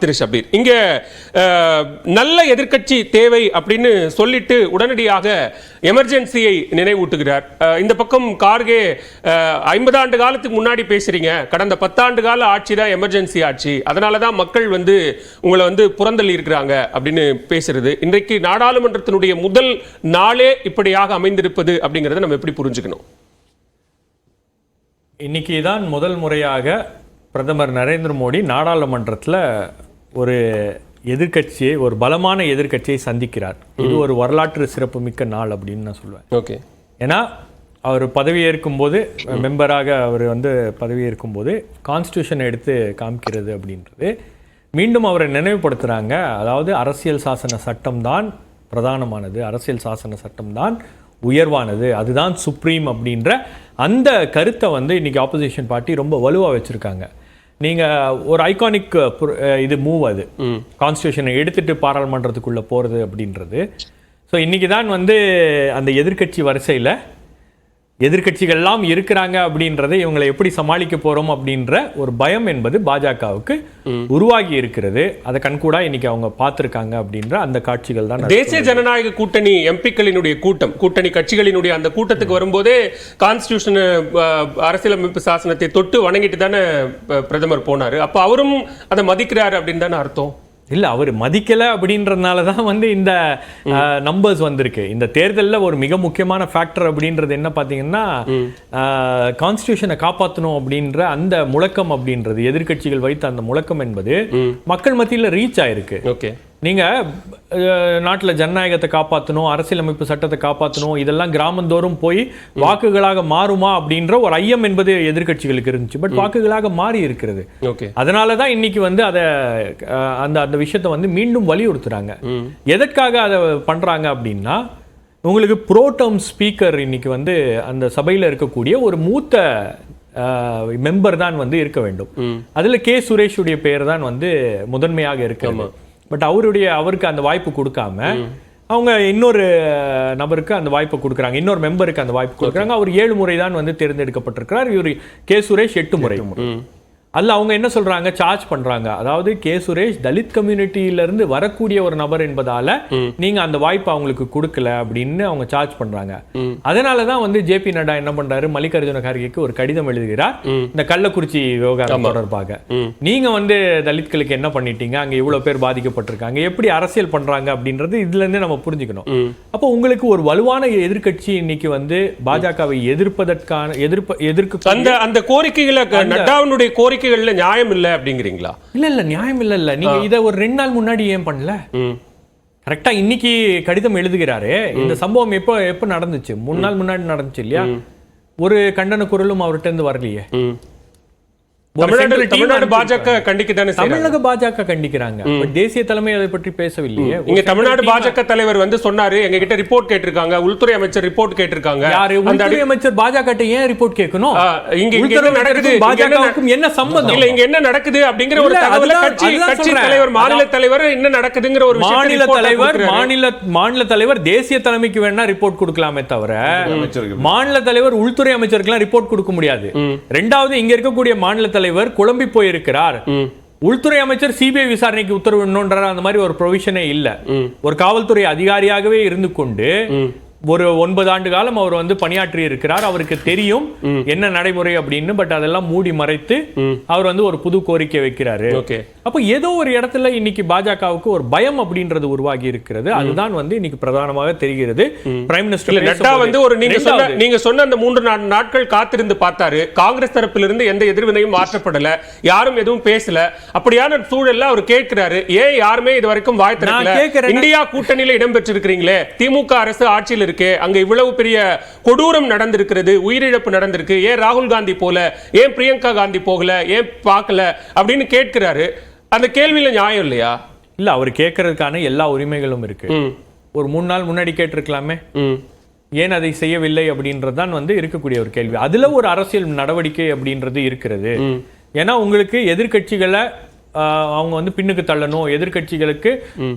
திரு ஷபீர், இங்க நல்ல எதிர்க்கட்சி தேவை அப்படின்னு சொல்லிட்டு உடனடியாக எமர்ஜென்சியை நினைவூட்டுகிறார். இந்த பக்கம் கார்கே 50 ஆண்டு காலத்துக்கு முன்னாடி பேசுறீங்க, கடந்த 10 ஆண்டு கால ஆட்சி தான் எமர்ஜென்சி ஆட்சி, அதனால தான் மக்கள் உங்களை புறந்தள்ளி இருக்கிறாங்க அப்படின்னு பேசுறது. இன்றைக்கு நாடாளுமன்றத்தினுடைய முதல் நாளே இப்படியாக அமைந்திருப்பது அப்படிங்கறத நம்ம எப்படி புரிஞ்சுக்கணும்? இன்னைக்கு தான் முதல் முறையாக பிரதமர் நரேந்திர மோடி நாடாளுமன்றத்தில் ஒரு எதிர்க்கட்சியை, ஒரு பலமான எதிர்க்கட்சியை சந்திக்கிறார். இது ஒரு வரலாற்று சிறப்புமிக்க நாள் அப்படின்னு நான் சொல்லுவேன். ஓகே, ஏன்னா அவர் பதவியேற்கும் போது, மெம்பராக அவர் பதவியேற்கும் போது கான்ஸ்டியூஷனை எடுத்து காமிக்கிறது அப்படின்றது மீண்டும் அவரை நினைவுபடுத்துகிறாங்க. அதாவது அரசியல் சாசன சட்டம் தான் பிரதானமானது, அரசியல் சாசன சட்டம் தான் உயர்வானது, அதுதான் சுப்ரீம் அப்படின்ற அந்த கருத்தை இன்னைக்கு ஆப்போசிஷன் பார்ட்டி ரொம்ப வலுவாக வச்சுருக்காங்க. நீங்கள் ஒரு ஐகானிக் இது மூவ், அது கான்ஸ்டியூஷனை எடுத்துகிட்டு பாராளுமன்றத்துக்குள்ளே போகிறது அப்படின்றது. ஸோ இன்றைக்கி தான் அந்த எதிர்க்கட்சி வரிசையில் எதிர்க்கட்சிகள்லாம் இருக்கிறாங்க அப்படின்றதை இவங்களை எப்படி சமாளிக்க போகிறோம் அப்படின்ற ஒரு பயம் என்பது பாஜகவுக்கு உருவாகி இருக்கிறது. அதை கண்கூடா இன்னைக்கு அவங்க பார்த்துருக்காங்க அப்படின்ற அந்த காட்சிகள் தான். தேசிய ஜனநாயக கூட்டணி எம்பிக்களினுடைய கூட்டணி கட்சிகளினுடைய அந்த கூட்டத்துக்கு வரும்போதே கான்ஸ்டியூஷன், அரசியலமைப்பு சாசனத்தை தொட்டு வணங்கிட்டு தானே பிரதமர் போனாரு. அப்போ அவரும் அதை மதிக்கிறாரு அப்படின்னு தானே அர்த்தம்? இல்லை, அவர் மதிக்கலை அப்படின்றதுனால தான் இந்த நம்பர்ஸ் வந்திருக்கு. இந்த தேர்தலில் ஒரு மிக முக்கியமான ஃபேக்டர் அப்படின்றது என்ன பார்த்தீங்கன்னா, கான்ஸ்டியூஷனை காப்பாற்றணும் அப்படின்ற அந்த முழக்கம் அப்படின்றது, எதிர்க்கட்சிகள் வைத்த அந்த முழக்கம் என்பது மக்கள் மத்தியில் ரீச் ஆயிருக்கு. ஓகே, நீங்கள் நாட்டில் ஜனநாயகத்தை காப்பாற்றணும், அரசியலமைப்பு சட்டத்தை காப்பாற்றணும், இதெல்லாம் கிராமந்தோறும் போய் வாக்குகளாக மாறுமா அப்படின்ற ஒரு ஐயம் என்பது எதிர்க்கட்சிகளுக்கு இருந்துச்சு. பட் வாக்குகளாக மாறி இருக்கிறது. அதனால தான் இன்னைக்கு அதை அந்த விஷயத்தை மீண்டும் வலியுறுத்துறாங்க. எதற்காக அதை பண்றாங்க அப்படின்னா, உங்களுக்கு புரோடம் ஸ்பீக்கர் இன்னைக்கு அந்த சபையில் இருக்கக்கூடிய ஒரு மூத்த மெம்பர் தான் இருக்க வேண்டும். அதுல கே சுரேஷுடைய பெயர் தான் முதன்மையாக இருக்கு. பட் அவருக்கு அந்த வாய்ப்பு கொடுக்காம அவங்க இன்னொரு நபருக்கு அந்த வாய்ப்பை கொடுக்குறாங்க, இன்னொரு மெம்பருக்கு அந்த வாய்ப்பு கொடுக்குறாங்க. அவர் 7 முறை தான் தேர்ந்தெடுக்கப்பட்டிருக்கிறார். இவர் கே சுரேஷ் 8 முறை. அதில் அவங்க என்ன சொல்றாங்க, சார்ஜ் பண்றாங்க. அதாவது கே சுரேஷ் தலித் கம்யூனிட்டியிலிருந்து வரக்கூடிய ஒரு நபர் என்பதால நீங்க அந்த வாய்ப்பை அவங்களுக்கு கொடுக்கல அப்படின்னு அவங்க சார்ஜ் பண்றாங்க. அதனாலதான் ஜே.பி. நட்டா என்ன பண்றாரு, மல்லிகார்ஜுன கார்கேக்கு ஒரு கடிதம் எழுதுகிறார். இந்த கள்ளக்குறிச்சி விவகாரம் தொடர்பாக நீங்க தலித்களுக்கு என்ன பண்ணிட்டீங்க, அங்க இவ்வளவு பேர் பாதிக்கப்பட்டிருக்காங்க, எப்படி அரசியல் பண்றாங்க அப்படின்றது இதுல இருந்தே நம்ம புரிஞ்சுக்கணும். அப்போ உங்களுக்கு ஒரு வலுவான எதிர்க்கட்சி இன்னைக்கு பாஜகவை எதிர்ப்பதற்கான எதிர்க்கு அந்த கோரிக்கைகளை, நட்டாவுடைய கோரிக்கை நியாயம் இல்ல அப்படிங்கிறீங்களா? இல்ல நியாயம் இல்ல. நீங்க இத ஒரு 2 நாள் முன்னாடி ஏன் பண்ணல? கரெக்டா இன்னைக்கு கடிதம் எழுதுகிறாரு. இந்த சம்பவம் எப்ப நடந்துச்சு? 3 நாள் முன்னாடி நடந்துச்சு இல்லையா? ஒரு கண்டன குரலும் அவர்கிட்ட இருந்து வரலையே. தமிழ்நாடு பாஜக கண்டிக்கதானே, தமிழக பாஜக கண்டிக்கிறாங்க. தேசிய தலைமை அதை பற்றி பேசவில்லையே. இங்க தமிழ்நாடு பாஜக தலைவர் சொன்னாரு, எங்க கிட்ட ரிப்போர்ட் கேட்டிருக்காங்க, உள்துறை அமைச்சர் ரிப்போர்ட் கேட்டிருக்காங்க. யாரு உள்துறை அமைச்சர்? பாஜக ஏன் ரிப்போர்ட் கேட்கணும்? இங்க என்ன நடக்குது, பாஜகவுக்கும் என்ன சம்பந்தம்? இல்ல, இங்க என்ன நடக்குது அப்படிங்கிற ஒரு தகவலை கட்சி தலைவர், மாநில தலைவர் என்ன நடக்குதுங்கிற ஒரு மாநில தலைவர் தேசிய தலைமைக்கு வேணா ரிப்போர்ட் கொடுக்கலாமே தவிர மாநில தலைவர் உள்துறை அமைச்சருக்கு ரிப்போர்ட் கொடுக்க முடியாது. ரெண்டாவது, இங்க இருக்கக்கூடிய மாநில தலைவர் குழம்பி போயிருக்கிறார். உள்துறை அமைச்சர் சிபிஐ விசாரணைக்கு உத்தரவிடணும்ன்ற அந்த மாதிரி ஒரு ப்ரொவிஷனே இல்ல. ஒரு காவல்துறை அதிகாரியாகவே இருந்து கொண்டு ஒரு 9 ஆண்டு காலம் அவர் பணியாற்றி இருக்கிறார். அவருக்கு தெரியும் என்ன நடைமுறை அப்படின்னு. பட் அதெல்லாம் மூடி மறைத்து அவர் ஒரு புது கோரிக்கை வைக்கிறாரு. அப்ப ஏதோ ஒரு இடத்துல இன்னைக்கு பாஜகவுக்கு ஒரு பயம் அப்படின்றது உருவாகி இருக்கிறது. அதுதான் இன்னைக்கு பிரதானமாக தெரிகிறது. பிரைம் மினிஸ்டர் நட்டா ஒரு நீங்க சொன்ன அந்த 3 நாட்கள் காத்திருந்து பார்த்தாரு. காங்கிரஸ் தரப்பிலிருந்து எந்த எதிர்வினையும் மாற்றப்படல, யாரும் எதுவும் பேசல. அப்படியான சூழல்ல அவர் கேட்கிறாரு, ஏன் யாருமே இது வரைக்கும் வாய் திறக்கல? இந்தியா கூட்டணியில இடம் பெற்றிருக்கிறீங்களே, திமுக அரசு ஆட்சியில் அங்க இவ்வளவு பெரிய கொடூரம் நடந்திருக்கிறது, உயிரிழப்பு நடந்திருக்கு, ஏன் ராகுல் காந்தி போல, ஏன் பிரியங்கா காந்தி போகல, ஏன் பார்க்கல அப்படின்னு கேட்கிறாரு. அந்த கேள்வியில நியாயம் இல்லையா? இல்ல, அவர் கேட்கறதுக்கான எல்லா உரிமைகளும் இருக்கு. ஒரு 3 நாள் முன்னாடி கேட்டிருக்கலாமே, ஏன் அதை செய்யவில்லை அப்படின்றதுதான் இருக்கக்கூடிய ஒரு கேள்வி. அதுல ஒரு அரசியல் நடவடிக்கை அப்படின்றது இருக்கிறது. ஏன்னா உங்களுக்கு எதிர்க்கட்சிகளை அவங்க பின்னுக்கு தள்ளணும், எதிர்க்கட்சிகளுக்கு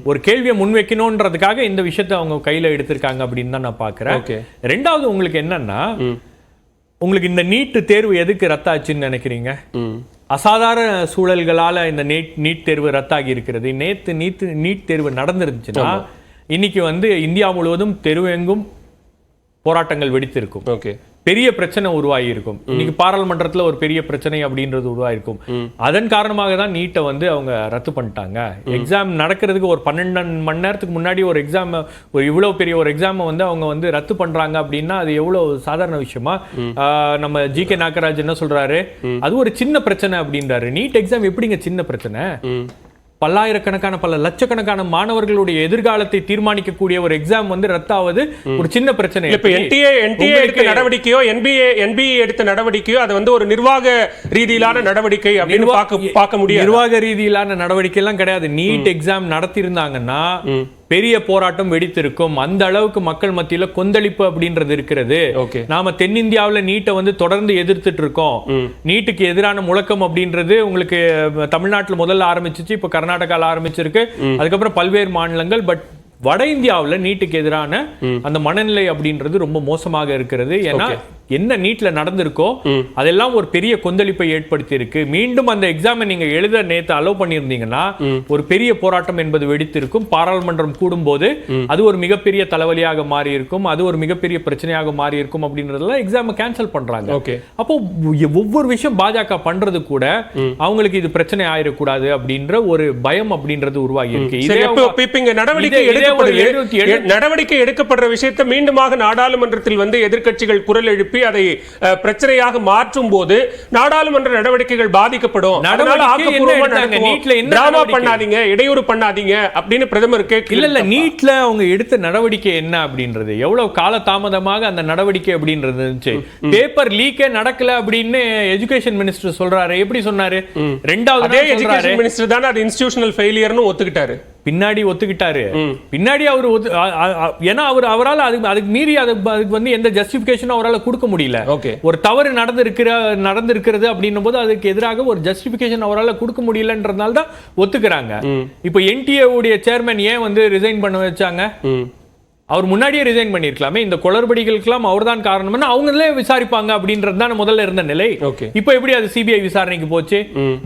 ஒரு கேள்வியை முன்வைக்கணும்ன்றதுக்காக இந்த விஷயத்தை அவங்க கையில எடுத்திருக்காங்க அப்படின்னு தான் நான் பாக்குறேன். ரெண்டாவது, உங்களுக்கு என்னன்னா, உங்களுக்கு இந்த நீட் தேர்வு எதுக்கு ரத்தாச்சுன்னு நினைக்கிறீங்க? அசாதாரண சூழல்களால இந்த நீட் தேர்வு ரத்தாகி இருக்கிறது. நேத்து நீட் தேர்வு நடந்துருந்துச்சுன்னா இன்னைக்கு வந்து இந்தியா முழுவதும் தெருவெங்கும் போராட்டங்கள் வெடித்திருக்கும். ஓகே, பெரிய பிரச்சனை உருவாகி இருக்கும். இன்னைக்கு பாராளுமன்றத்துல ஒரு பெரிய பிரச்சனை அப்படின்றது உருவாயிருக்கும். அதன் காரணமாக தான் நீட்டை வந்து அவங்க ரத்து பண்ணிட்டாங்க. எக்ஸாம் நடக்கிறதுக்கு ஒரு 12 மணி நேரத்துக்கு முன்னாடி ஒரு எக்ஸாம், ஒரு இவ்வளவு பெரிய ஒரு எக்ஸாம் வந்து அவங்க வந்து ரத்து பண்றாங்க அப்படின்னா அது எவ்வளவு சாதாரண விஷயமா? நம்ம ஜி.கே. நாகராஜ் என்ன சொல்றாரு, அது ஒரு சின்ன பிரச்சனை அப்படின்றாரு. நீட் எக்ஸாம் எப்படிங்க சின்ன பிரச்சனை? பல்லாயிரக்கணக்கான பல லட்சக்கணக்கான மாணவர்களுடைய எதிர்காலத்தை தீர்மானிக்கக்கூடிய ஒரு எக்ஸாம் வந்து ரத்தாவது ஒரு சின்ன பிரச்சனை. இப்ப என்டிஏ எடுத்த நடவடிக்கையோ என்பிஏ எடுத்த நடவடிக்கையோ அது வந்து ஒரு நிர்வாக ரீதியிலான நடவடிக்கை அப்படின்னு பார்க்க முடியும். நிர்வாக ரீதியிலான நடவடிக்கை எல்லாம் கிடையாது. நீட் எக்ஸாம் நடத்தி இருந்தாங்கன்னா பெரிய போராட்டம் வெடித்திருக்கும். அந்த அளவுக்கு மக்கள் மத்தியில கொந்தளிப்பு அப்படின்றது இருக்கிறது. நாம தென்னிந்தியாவில நீட்டை வந்து தொடர்ந்து எதிர்த்துட்டு இருக்கோம். நீட்டுக்கு எதிரான முழக்கம் அப்படின்றது உங்களுக்கு தமிழ்நாட்டில் முதல்ல ஆரம்பிச்சிச்சு, இப்ப கர்நாடகால ஆரம்பிச்சிருக்கு, அதுக்கப்புறம் பல்வேறு மாநிலங்கள். பட் வட இந்தியாவில் நீட்டுக்கு எதிரான அந்த மனநிலை அப்படின்றது ரொம்ப மோசமாக இருக்கிறது. ஏன்னா என்ன நீட்ல நடந்திருக்கோ அதெல்லாம் ஒரு பெரிய கொந்தளிப்பை ஏற்படுத்தி இருக்கு. மீண்டும் அந்த எக்ஸாமை நீங்க எழுத நேத்து அலோவ் பண்ணியிருந்தீங்கன்னா ஒரு பெரிய போராட்டம் என்பது வெடித்திருக்கும். பாராளுமன்றம் கூடும்போது அது ஒரு மிகப்பெரிய தலைவலியாக மாறி இருக்கும், அது ஒரு மிகப்பெரிய பிரச்சனையாக மாறி இருக்கும் அப்படின்றதுல எக்ஸாமை கேன்சல் பண்றாங்க. அப்போ ஒவ்வொரு விஷயம் பாஜக பண்றது கூட அவங்களுக்கு இது பிரச்சனை ஆயிடக்கூடாது அப்படின்ற ஒரு பயம் அப்படின்றது உருவாகி இருக்கு. நடவடிக்கை எடுக்கப்படுற விஷயத்தை மீண்டுமாக நாடாளுமன்றத்தில் வந்து எதிர்க்கட்சிகள் குரல் எழுப்பி அதை பிரச்சனையாக மாற்றும் போது நாடாளுமன்ற நடவடிக்கைகள் பாதிக்கப்படும். பண்ணாதீங்க, இடையூறு பண்ணாதீங்க அப்படின்னு பிரதமர் இல்ல நீட்ல அவங்க எடுத்த நடவடிக்கை என்ன அப்படின்றது, எவ்வளவு கால தாமதமாக அந்த நடவடிக்கை அப்படின்றது இருந்துச்சு. பேப்பர் லீக்கே நடக்கல அப்படின்னு எஜுகேஷன் மினிஸ்டர் சொல்றாரு. எப்படி சொன்னாரு? ரெண்டாவது எஜுகேஷன் மினிஸ்டர் தான் அது இன்ஸ்டிடியூஷனல் ஃபெயிலியர்னு ஒத்துக்கிட்டாரு. பின்னாடி ஒத்துக்கிட்டாரு. பின்னாடி அவர் ஏன்னா அவரால் அதுக்கு மீறி அதுக்கு வந்து எந்த ஜஸ்டிபிகேஷனும் அவரால் கொடுக்க முடியல. ஒரு தவறு நடந்திருக்கிறது அப்படின்னும் போது அதுக்கு எதிராக ஒரு ஜஸ்டிபிகேஷன் அவரால் கொடுக்க முடியலன்றதுனால தான் ஒத்துக்கிறாங்க. இப்போ என்டிஏ உடைய சேர்மன் ஏன் வந்து ரிசைன் பண்ண வச்சாங்க? அவர் முன்னாடியே ரிசைன் பண்ணிருக்கலாமே. இந்த குளறுபடிகளுக்கெல்லாம் அவர் தான் காரணம், அவங்களே விசாரிப்பாங்க அப்படின்றது தான் முதல்ல இருந்த நிலை. இப்போ எப்படி அது சிபிஐ விசாரணைக்கு போச்சு?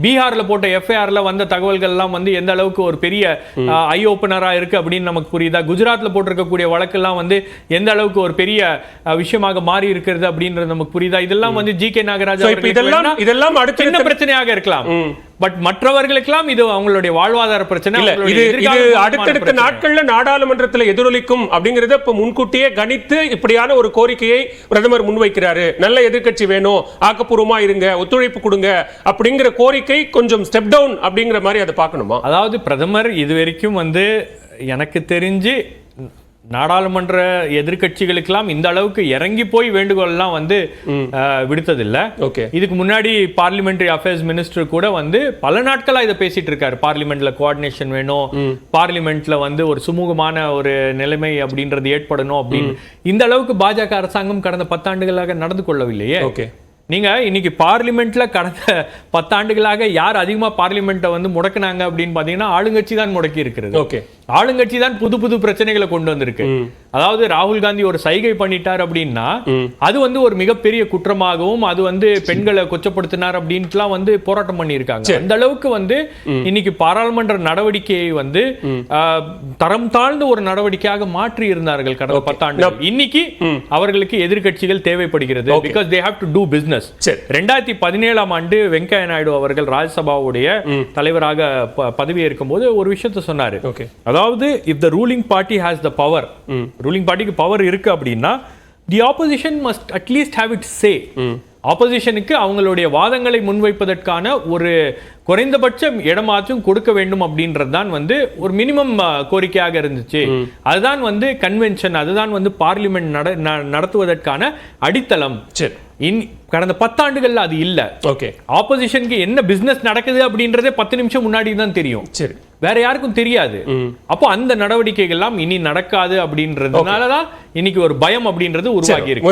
பீகார்ல போட்ட எஃப்ஐஆர்ல வந்த தகவல்கள் எல்லாம் வந்து எந்த அளவுக்கு ஒரு பெரிய ஐ ஓபனரா இருக்கு அப்படின்னு நமக்கு புரியுதா? குஜராத்ல போட்டிருக்கக்கூடிய வழக்கெல்லாம் வந்து எந்த அளவுக்கு ஒரு பெரிய விஷயமாக மாறி இருக்கிறது அப்படின்றது நமக்கு புரியுதா? இதெல்லாம் வந்து ஜி.கே. நாகராஜ் இதெல்லாம் சின்ன பிரச்சனையாக இருக்கலாம். பட் மற்றவர்களுக்கெல்லாம் இது அவங்களுடைய வாழ்வாதார பிரச்சனை. அடுத்தடுத்த நாட்கள்ல நாடாளுமன்றத்தில் எதிரொலிக்கும் அப்படிங்கறத இப்ப முன்கூட்டியே கணித்து இப்படியான ஒரு கோரிக்கையை பிரதமர் முன்வைக்கிறாரு. நல்ல எதிர்க்கட்சி வேணும், ஆக்கப்பூர்வமா இருங்க, ஒத்துழைப்பு கொடுங்க அப்படிங்கிற கோரிக்கை கொஞ்சம் ஸ்டெப் டவுன் அப்படிங்கிற மாதிரி அதை பார்க்கணுமா? அதாவது பிரதமர் இதுவரைக்கும் வந்து எனக்கு தெரிஞ்சு நாடாளுமன்ற எதிர்கட்சிகளுக்கெல்லாம் இந்த அளவுக்கு இறங்கி போய் வேண்டுகோள்லாம் வந்து விடுத்ததில்லை. இதுக்கு முன்னாடி பார்லிமெண்டரி அஃபேர்ஸ் மினிஸ்டர் கூட வந்து பல நாட்களா இதை பேசிட்டு இருக்காரு. பார்லிமெண்ட்ல கோஆர்டினேஷன் வேணும், பார்லிமெண்ட்ல வந்து ஒரு சுமூகமான ஒரு நிலைமை அப்படின்றது ஏற்படணும் அப்படின்னு இந்த அளவுக்கு பாஜக அரசாங்கம் கடந்த 10 ஆண்டுகளாக நடந்து கொள்ளவில்லையே. நீங்க இன்னைக்கு பார்லிமெண்ட்ல கடந்த 10 ஆண்டுகளாக யார் அதிகமா பார்லிமெண்ட்டை வந்து முடக்கினாங்க அப்படின்னு பாத்தீங்கன்னா ஆளுங்கட்சி தான் முடக்கி இருக்கிறது. ஆளுங்கட்சி தான் புது புது பிரச்சனைகளை கொண்டு வந்திருக்கு. அதாவது ராகுல் காந்தி ஒரு சைகை பண்ணிட்டார் அப்படின்னா அது வந்து ஒரு மிகப்பெரிய குற்றமாகவும் அது வந்து பெண்களை கொச்சப்படுத்தினார் அப்படின்ட்டுலாம் வந்து போராட்டம் பண்ணியிருக்காங்க. அந்த அளவுக்கு வந்து இன்னைக்கு பாராளுமன்ற நடவடிக்கையை வந்து தரம் தாழ்ந்த ஒரு நடவடிக்கையாக மாற்றி இருந்தார்கள் கடந்த 10 ஆண்டுகள். இன்னைக்கு அவர்களுக்கு எதிர்கட்சிகள் தேவைப்படுகிறது. Because they have to do business. 2017ஆம் ஆண்டு வெங்கையா நாயுடு அவர்கள் ராஜ்யசபாவுடைய தலைவராக பதவியேற்கும் போது ஒரு விஷயத்தை சொன்னாரு. அதாவது if the ruling party has the power, ruling partyக்கு பவர் இருக்கு அப்படின்னா the opposition must at least have its say. ஆப்போசிஷனுக்கு அவங்களுடைய வாதங்களை முன்வைப்பதற்கான ஒரு குறைந்தபட்சம் இடமாச்சும் கொடுக்க வேண்டும் அப்படின்றது தான் வந்து ஒரு மினிமம் கோரிக்கையாக இருந்துச்சு. அதுதான் வந்து கன்வென்ஷன், அதுதான் வந்து பார்லிமெண்ட் நடத்துவதற்கான அடித்தளம். கடந்த 10 ஆண்டுகள்ல அது இல்ல. ஆப்போசிஷனுக்கு என்ன பிசினஸ் நடக்குது அப்படின்றதே 10 நிமிஷம் முன்னாடி தான் தெரியும், வேற யாருக்கும் தெரியாது. அப்போ அந்த நடவடிக்கைகள் எல்லாம் இனி நடக்காது அப்படின்றதுனாலதான் இன்னைக்கு ஒரு பயம் அப்படின்றது உருவாகி இருக்கு.